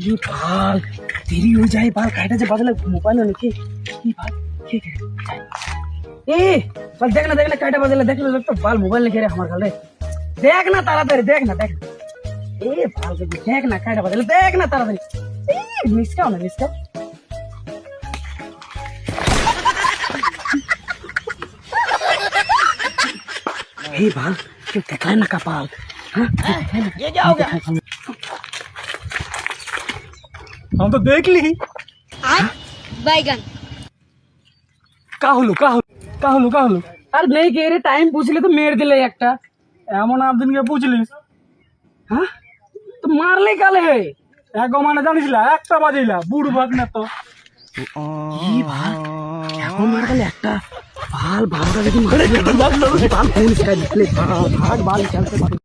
ये बाल तेरी हो जाए बाल काटा से बदला मोबाइल में लिखे ये बाल ठीक है ए बस देखना काटा बदला देखना लोग तो बाल मोबाइल लिखे रे हमारे घर देखना तारातारी देखना ए बाल के देखना काटा बदला देखना तारातारी मिस का हे बाल क्यों देखला ना कपाल ये क्या हो गया हम तो देख ली बैगन का हलो আর নেই কে রে টাইম পুছলে তো মেরে দিলে একটা এমন একদিনকে বুঝলিস হ্যাঁ তো মারলে কালে এক মানে জানিস না একটা বাজিলা বুড় ভাগ না তো কি ভাল এখন মার গেলে একটা ভাল ভালটা যদি মারে ভাল কোন স্টাইল ভাগ ভাল খেলতে পারে